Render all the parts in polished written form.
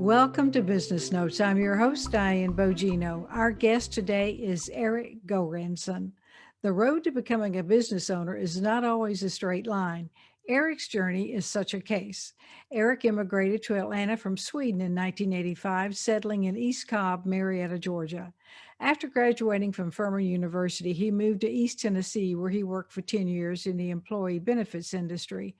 Welcome to Business Notes. I'm your host, Diane Bogino. Our guest today is Erik Goransson. The road to becoming a business owner is not always a straight line. Erik's journey is such a case. Erik immigrated to Atlanta from Sweden in 1985, settling in East Cobb, Marietta, Georgia. After graduating from Furman University, he moved to East Tennessee, where he worked for 10 years in the employee benefits industry.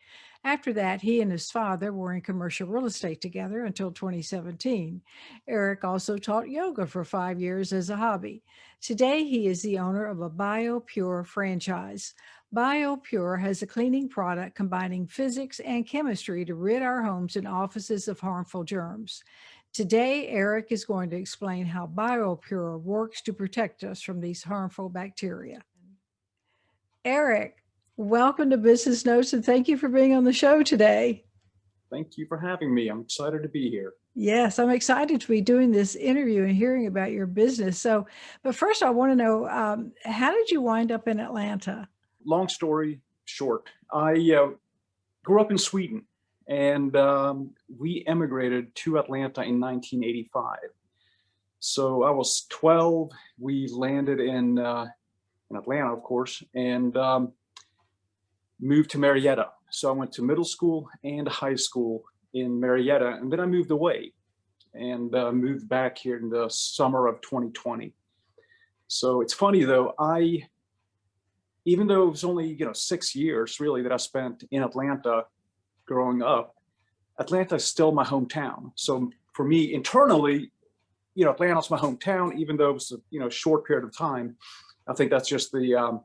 After that, he and his father were in commercial real estate together until 2017. Erik also taught yoga for 5 years as a hobby. Today, he is the owner of a bioPure franchise. bioPure has a cleaning product combining physics and chemistry to rid our homes and offices of harmful germs. Today, Erik is going to explain how bioPure works to protect us from these harmful bacteria. Erik, welcome to Business Notes and thank you for being on the show today. Thank you for having me. I'm excited to be here. Yes, I'm excited to be doing this interview and hearing about your business. But first I want to know, how did you wind up in Atlanta? Long story short, I grew up in Sweden and we emigrated to Atlanta in 1985. So I was 12. We landed in Atlanta, of course, and moved to Marietta. So I went to middle school and high school in Marietta, and then I moved away and moved back here in the summer of 2020. So it's funny though, even though it was only 6 years really that I spent in Atlanta growing up, Atlanta is still my hometown. So for me internally, Atlanta's my hometown, even though it was a short period of time. I think that's just the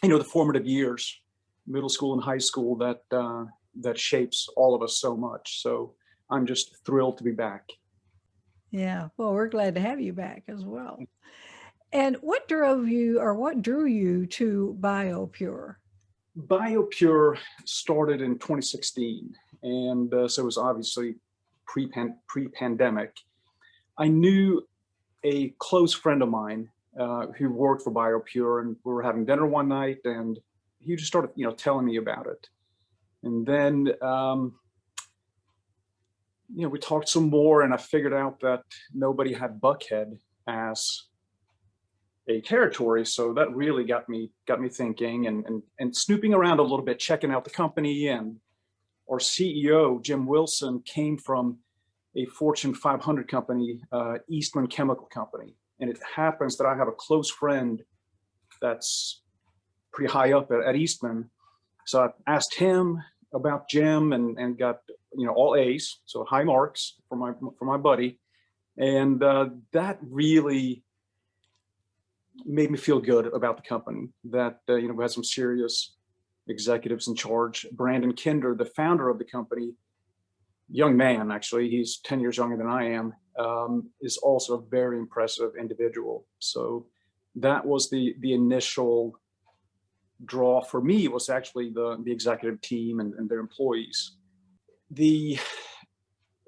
the formative years, middle school and high school, that shapes all of us so much. So I'm just thrilled to be back. Yeah, well, we're glad to have you back as well. And what drove you or what drew you to bioPure? bioPure started in 2016, and so it was obviously pre-pandemic. I knew a close friend of mine who worked for bioPure, and we were having dinner one night, and he just started, telling me about it. And then, we talked some more, and I figured out that nobody had Buckhead as a territory. So that really got me thinking and snooping around a little bit, checking out the company. And our CEO, Jim Wilson, came from a Fortune 500 company, Eastman Chemical Company. And it happens that I have a close friend that's pretty high up at Eastman. So I asked him about Jim and got all A's, so high marks for my buddy, and that really made me feel good about the company. That we had some serious executives in charge. Brandon Kinder, the founder of the company, young man actually, he's 10 years younger than I am, is also a very impressive individual. So that was the initial draw for me, was actually the executive team and their employees. The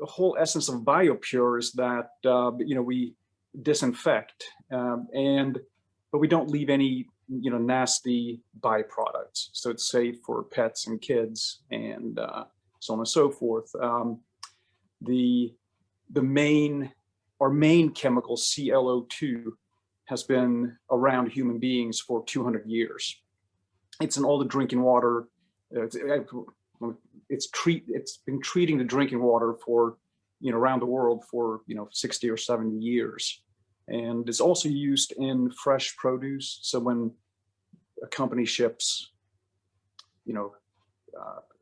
whole essence of bioPure is that we disinfect, but we don't leave any nasty byproducts. So it's safe for pets and kids and so on and so forth. Our main chemical, ClO2, has been around human beings for 200 years. It's in all the drinking water. It's been treating the drinking water for around the world for 60 or 70 years, and it's also used in fresh produce. So when a company ships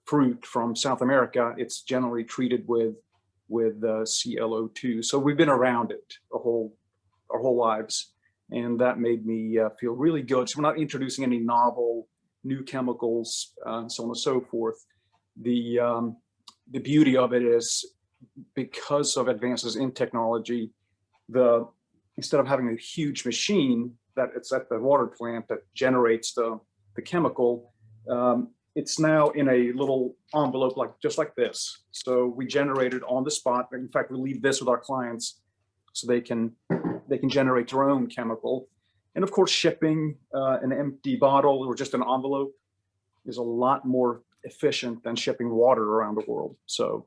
fruit from South America, it's generally treated with ClO2. So we've been around it our whole lives, and that made me feel really good. So we're not introducing any novel new chemicals, and so on and so forth. The beauty of it is, because of advances in technology, instead of having a huge machine that it's at the water plant that generates the chemical, it's now in a little envelope just like this. So we generate it on the spot. In fact, we leave this with our clients so they can generate their own chemical. And of course, shipping an empty bottle or just an envelope is a lot more efficient than shipping water around the world. So,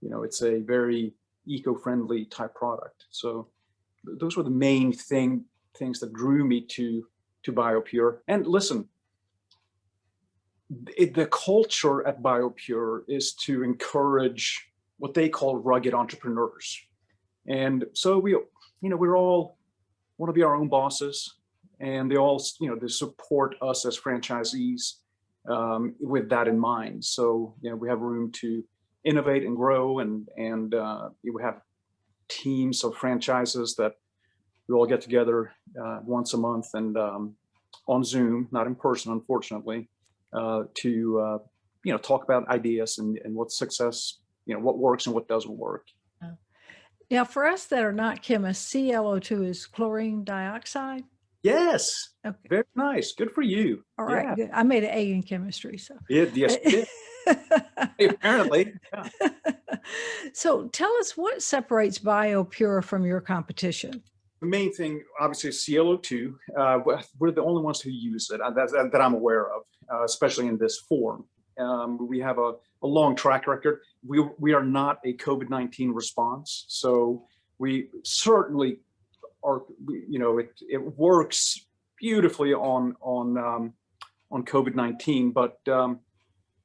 it's a very eco-friendly type product. So those were the main things that drew me to bioPure. And listen, the culture at bioPure is to encourage what they call rugged entrepreneurs. And so we're all want to be our own bosses, and they all, they support us as franchisees with that in mind. So, we have room to innovate and grow, and we have teams of franchises that we all get together once a month and on Zoom, not in person, unfortunately, to talk about ideas and what success, what works and what doesn't work. Now, for us that are not chemists, ClO2 is chlorine dioxide. Yes. Okay. Very nice. Good for you. All right. Yeah. Good. I made an A in chemistry, so. Yes, you did. Apparently. Yeah. So tell us what separates bioPure from your competition. The main thing, obviously, is ClO2. We're the only ones who use it that I'm aware of, especially in this form. We have a long track record. We are not a COVID-19 response, so we certainly are. It works beautifully on COVID-19, but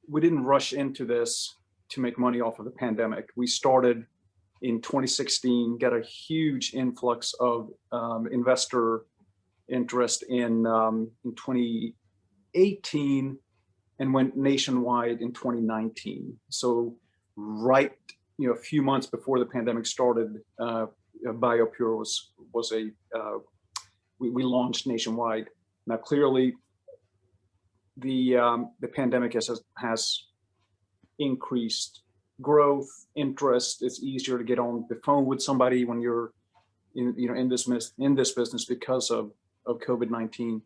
we didn't rush into this to make money off of the pandemic. We started in 2016, got a huge influx of investor interest in 2018, and went nationwide in 2019. So right, a few months before the pandemic started, bioPure we launched nationwide. Now, clearly, the pandemic has increased growth, interest. It's easier to get on the phone with somebody when you're in this business because of COVID-19.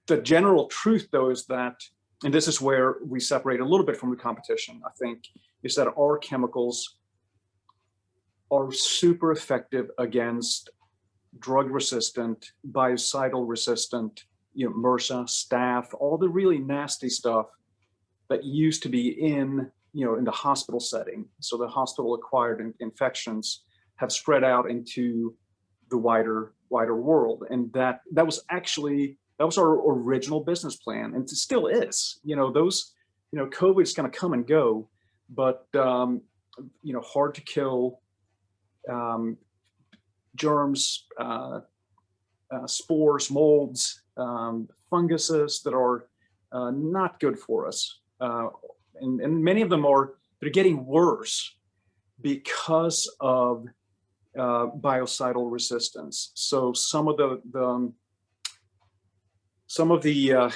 The general truth, though, is that, and this is where we separate a little bit from the competition, I think, is that our chemicals are super effective against drug-resistant, biocidal resistant, MRSA, staph, all the really nasty stuff that used to be in the hospital setting. So the hospital-acquired infections have spread out into the wider world, and that was our original business plan, and it still is. COVID is going to come and go, but hard to kill germs, spores, molds, funguses that are not good for us. And many of them they're getting worse because of biocidal resistance. So some of the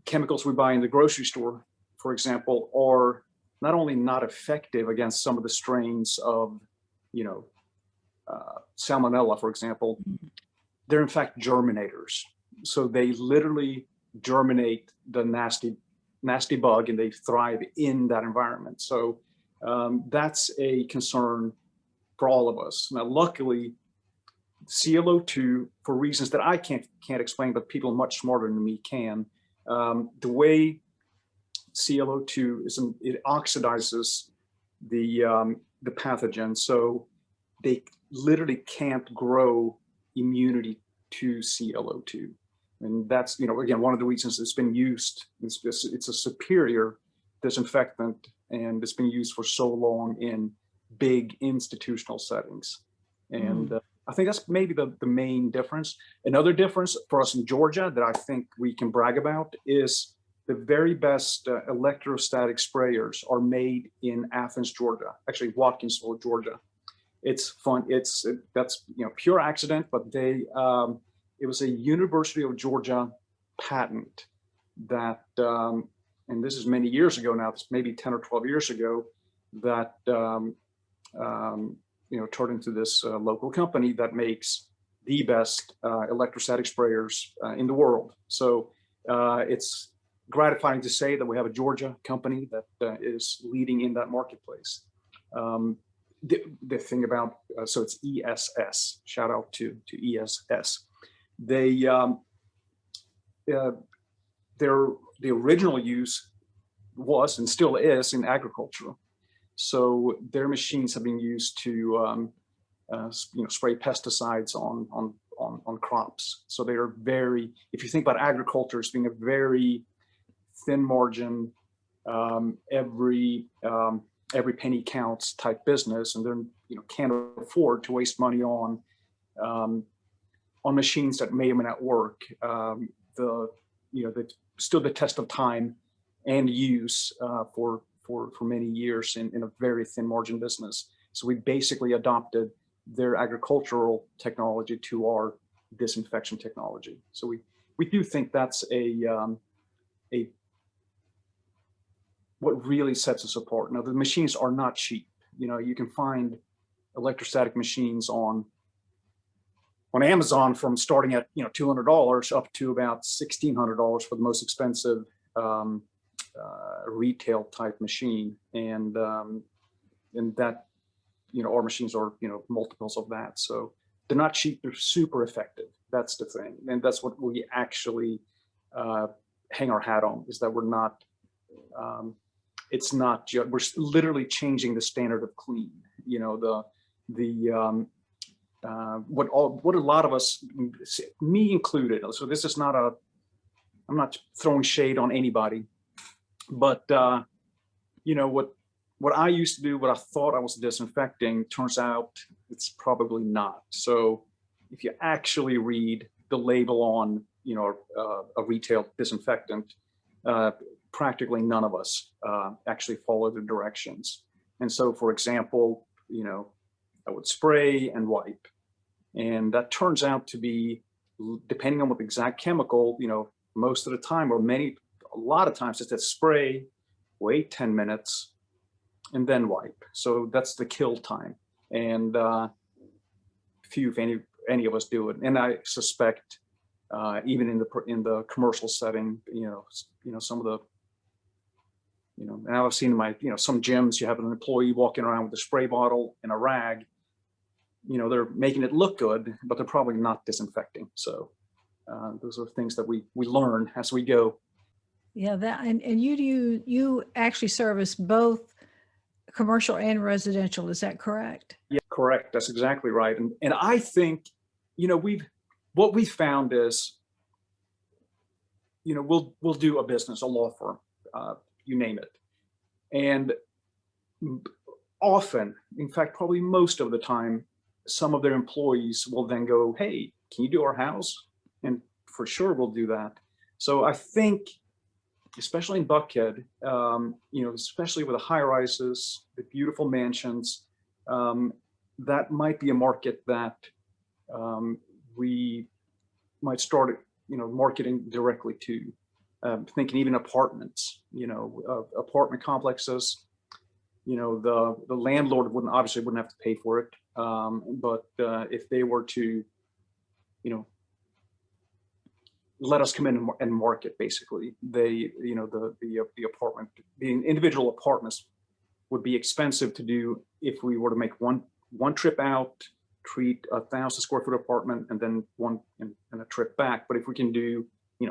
chemicals we buy in the grocery store, for example, are not only not effective against some of the strains of, salmonella, for example, they're in fact germinators. So they literally germinate the nasty bug, and they thrive in that environment. So that's a concern for all of us. Now, luckily, ClO2, for reasons that I can't explain, but people much smarter than me can, the way ClO2 is, it oxidizes the pathogen, so they literally can't grow immunity to ClO2. And that's, again, one of the reasons it's been used. It's a superior disinfectant, and it's been used for so long in big institutional settings. And I think that's maybe the main difference. Another difference for us in Georgia that I think we can brag about is the very best electrostatic sprayers are made in Athens, Georgia, actually Watkinsville, Georgia. It's fun. That's pure accident, but it was a University of Georgia patent that, and this is many years ago now, it's maybe 10 or 12 years ago, that turned into this local company that makes the best electrostatic sprayers in the world. So it's gratifying to say that we have a Georgia company that is leading in that marketplace. The thing about, so it's ESS, shout out to ESS. The original use was, and still is, in agriculture. So their machines have been used to spray pesticides on crops. So they are very, if you think about agriculture as being a very thin margin, every penny counts type business, and they're can't afford to waste money um, on machines that may or may not work. They've stood the test of time and use for many years in a very thin margin business. So we basically adopted their agricultural technology to our disinfection technology. So we do think that's a what really sets us apart. Now, the machines are not cheap. You can find electrostatic machines on Amazon from starting at $200 up to about $1,600 for the most expensive retail type machine, and that our machines are multiples of that. So they're not cheap. They're super effective. That's the thing, and that's what we actually hang our hat on, is that we're not. It's not just, we're literally changing the standard of clean. What a lot of us, me included. So this is not I'm not throwing shade on anybody, but what I used to do, what I thought I was disinfecting, turns out it's probably not. So if you actually read the label on a retail disinfectant, practically none of us actually follow the directions. And so, for example, I would spray and wipe, and that turns out to be, depending on what the exact chemical, most of the time, or a lot of times, it's that spray, wait 10 minutes, and then wipe. So that's the kill time. And few, if any of us do it. And I suspect even in the commercial setting, some of the, and I've seen in my, some gyms, you have an employee walking around with a spray bottle and a rag. They're making it look good, but they're probably not disinfecting. So those are things that we learn as we go. Yeah, and you actually service both commercial and residential. Is that correct? Yeah, correct. That's exactly right. And I think, what we found is, we'll do a business, a law firm, you name it. And often, in fact, probably most of the time, some of their employees will then go, hey, can you do our house? And for sure, we'll do that. So I think, especially in Buckhead, especially with the high rises, the beautiful mansions, that might be a market that we might start, marketing directly to. Thinking even apartments, apartment complexes, the landlord obviously wouldn't have to pay for it. But if they were to, let us come in and market, basically, the apartment, the individual apartments would be expensive to do if we were to make one trip out, treat 1,000 square foot apartment, and then one and a trip back. But if we can do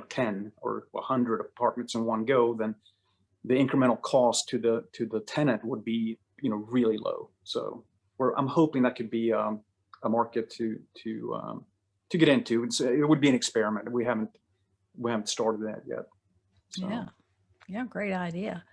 10 or 100 apartments in one go, then the incremental cost to the tenant would be really low. So I'm hoping that could be a market to get into. It would be an experiment. We haven't started that yet. So. Yeah, great idea.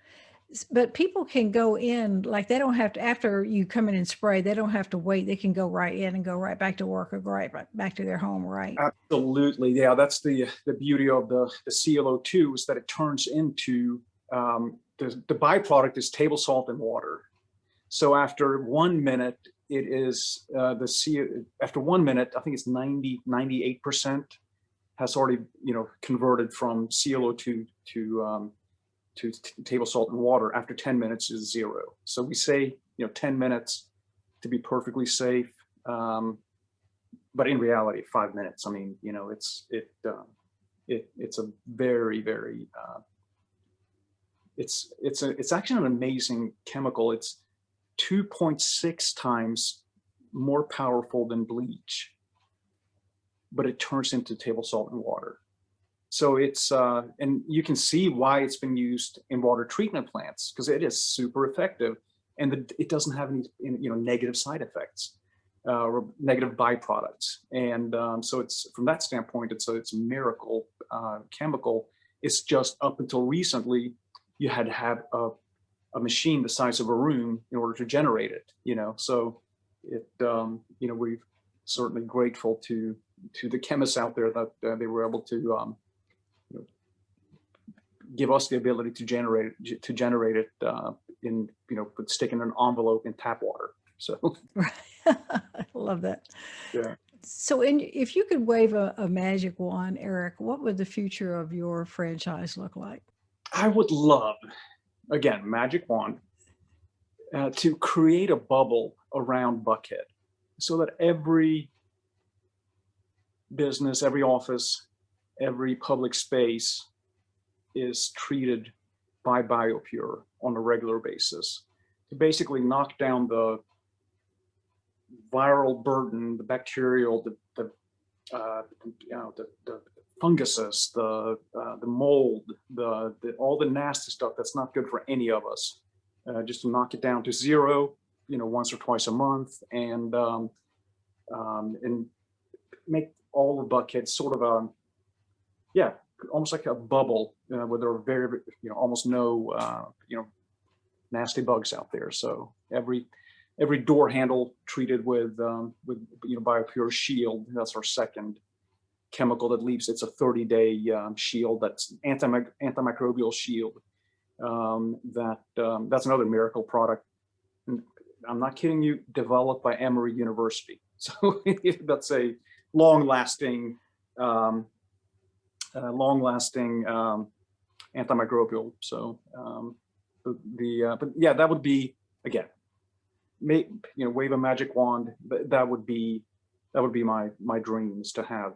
But people can go in, like, they don't have to, after you come in and spray, they don't have to wait. They can go right in and go right back to work, or go right back to their home, right? Absolutely. Yeah, that's the beauty of the ClO2, is that it turns into, the byproduct is table salt and water. So after 1 minute, it is after 1 minute, I think it's 98% has already converted from ClO2 to table salt and water. After 10 minutes is 0. So we say 10 minutes to be perfectly safe, but in reality 5 minutes. I mean, it's a very, very it's actually an amazing chemical. It's 2.6 times more powerful than bleach, but it turns into table salt and water. So it's, and you can see why it's been used in water treatment plants, because it is super effective. and it doesn't have any, negative side effects or negative byproducts. And so it's, from that standpoint, it's a miracle chemical. It's just up until recently, you had to have a machine the size of a room in order to generate it. So it, we're certainly grateful to the chemists out there that they were able to give us the ability to generate it in, stick in an envelope in tap water. So Right. I love that. yeah, So if you could wave a magic wand, Erik, what would the future of your franchise look like? I would love, again, magic wand, to create a bubble around Buckhead so that every business, every office, every public space is treated by bioPure on a regular basis to basically knock down the viral burden, the bacterial, the funguses, the mold, all the nasty stuff that's not good for any of us. Just to knock it down to zero, once or twice a month, and make all of Buckhead sort of almost like a bubble where there are very, almost no, nasty bugs out there. So every door handle treated with bioPure Shield. That's our second chemical that leaves. It's a 30-day shield. That's antimicrobial shield. That's another miracle product. And I'm not kidding you. Developed by Emory University. So that's a long-lasting antimicrobial. So but yeah, that would be, again, wave a magic wand. That would be my dreams, to have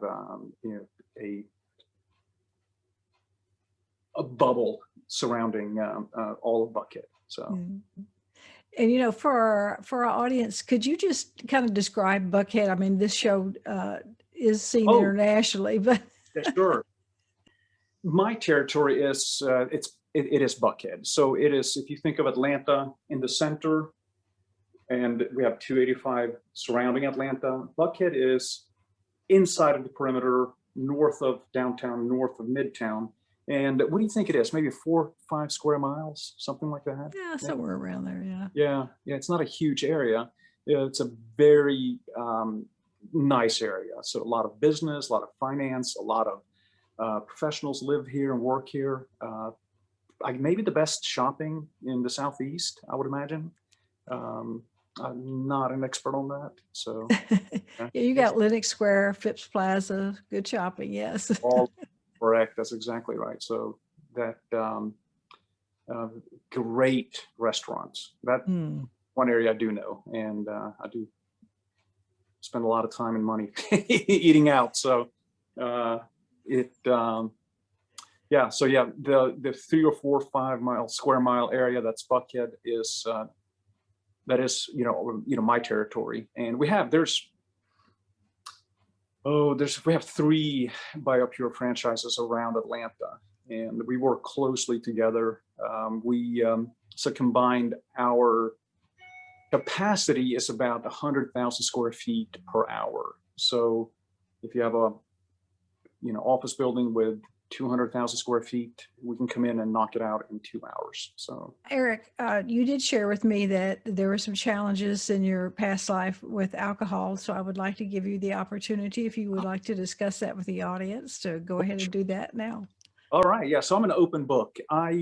a bubble surrounding all of Buckhead. So. Mm. And for our audience, could you just kind of describe Buckhead? I mean, this show is seen internationally, but yeah, sure. My territory is it is Buckhead. So it is, if you think of Atlanta in the center, and we have 285 surrounding Atlanta, Buckhead is inside of the perimeter, north of downtown, north of Midtown. And what do you think it is? Maybe 4 or 5 square miles, something like that? yeah, somewhere around there, yeah. Yeah, it's not a huge area. It's a very nice area. So a lot of business, a lot of finance, a lot of professionals live here and work here. Maybe the best shopping in the Southeast, I would imagine. I'm not an expert on that, so. Yeah, you got Lenox Square, Phipps Plaza, good shopping, yes. All correct, that's exactly right. So that great restaurants. That one area I do know, and I do spend a lot of time and money eating out. So yeah, so yeah, the 3 or 4 or 5 square mile area that's Buckhead is that is my territory. And we have 3 bioPure franchises around Atlanta, and we work closely together. So combined, our capacity is about 100,000 square feet per hour. So if you have a office building with 200,000 square feet, we can come in and knock it out in 2 hours. So Erik, you did share with me that there were some challenges in your past life with alcohol. So I would like to give you the opportunity, if you would like to discuss that with the audience, to go ahead and do that now. All right, yeah. So I'm an open book. I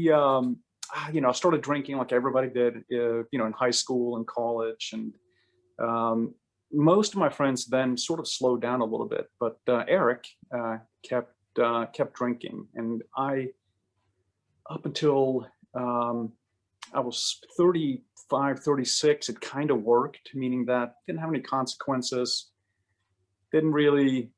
started drinking like everybody did, in high school and college, and most of my friends then sort of slowed down a little bit. But Erik kept drinking, and up until I was 35, 36, it kind of worked, meaning that didn't have any consequences, didn't really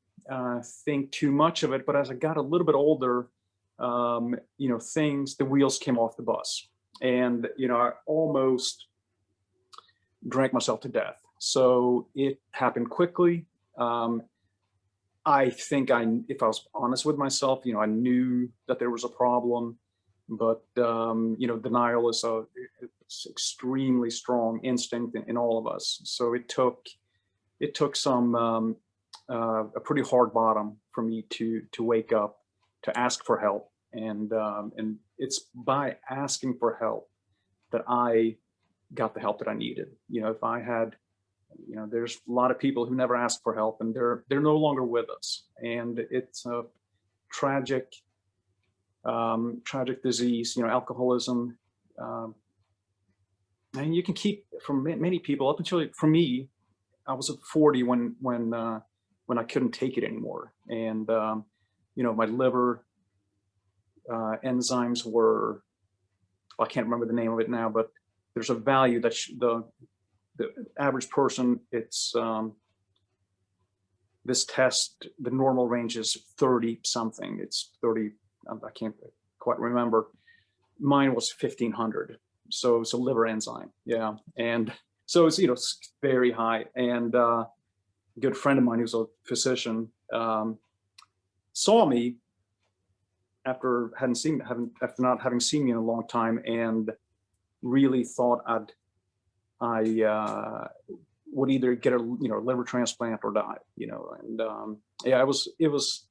think too much of it. But as I got a little bit older, the wheels came off the bus, and I almost drank myself to death. So it happened quickly. I think if I was honest with myself, I knew that there was a problem, but denial is extremely strong instinct in all of us. So it took some a pretty hard bottom for me to wake up, to ask for help, and it's by asking for help that I got the help that I needed. You know, if I had, you know, there's a lot of people who never ask for help, and they're no longer with us, and it's a tragic tragic disease. You know, alcoholism. Um, and you can keep from many people up until, for me, I was at 40 when I couldn't take it anymore, and you know, my liver enzymes were, I can't remember the name of it now, but there's a value that the average person, it's this test, the normal range is 30 something. It's 30. I can't quite remember. Mine was 1500. So it's a liver enzyme. Yeah, and so it's, you know, it's very high. And a good friend of mine who's a physician saw me after after not having seen me in a long time, and really thought I would either get a, you know, liver transplant or die. You know, and yeah, it was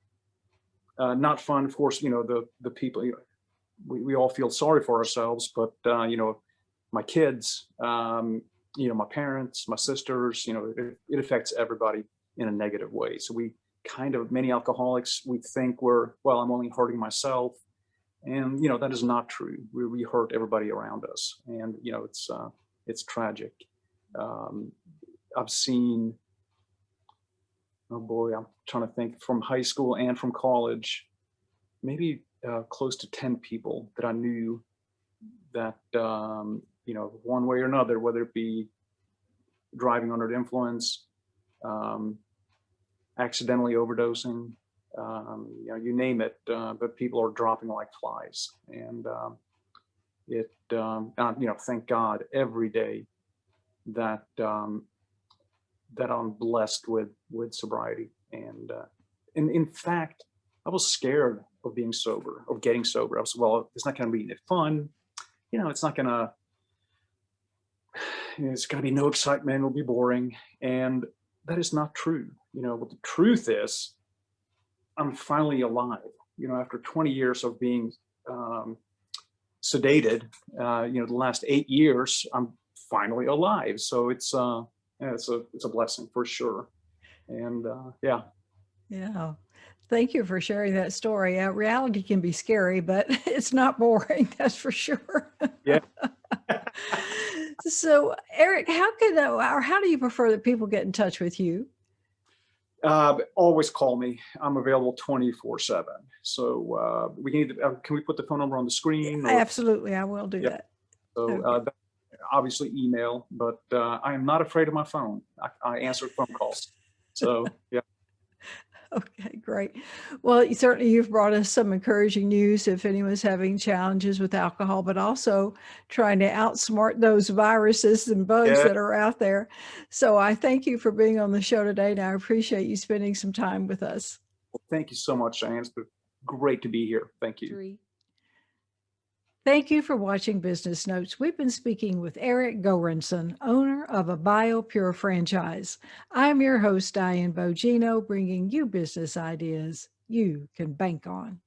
not fun. Of course, you know, the people. You know, we all feel sorry for ourselves, but you know, my kids, you know, my parents, my sisters, you know, it affects everybody in a negative way. So we kind of, many alcoholics, we think well, I'm only hurting myself. And, you know, that is not true. We hurt everybody around us. And, you know, it's tragic. I've seen, oh boy, I'm trying to think, from high school and from college, maybe close to 10 people that I knew that, you know, one way or another, whether it be driving under the influence, accidentally overdosing, you know, you name it, but people are dropping like flies. And you know, thank God every day that that I'm blessed with sobriety. And in fact, I was scared of being sober, of getting sober. I was, well, it's not going to be fun. You know, it's not going to, it's going to be no excitement. It'll be boring. And that is not true. You know, what the truth is, I'm finally alive. You know, after 20 years of being sedated, you know, the last 8 years, I'm finally alive. So yeah, it's a blessing for sure. And yeah. Yeah. Thank you for sharing that story. Reality can be scary, but it's not boring, that's for sure. Yeah. So, Erik, how do you prefer that people get in touch with you? Always call me. I'm available 24/7. So we can we put the phone number on the screen? Or Absolutely, I will do yeah. that. So Okay. obviously email, but I am not afraid of my phone. I answer phone calls. So yeah. Okay, great. Well, you've brought us some encouraging news if anyone's having challenges with alcohol, but also trying to outsmart those viruses and bugs Yeah. that are out there. So I thank you for being on the show today, and I appreciate you spending some time with us. Well, thank you so much, Diane. It's been great to be here. Thank you. 3. Thank you for watching Business Notes. We've been speaking with Erik Goransson, owner of a bioPure franchise. I'm your host, Diane Bogino, bringing you business ideas you can bank on.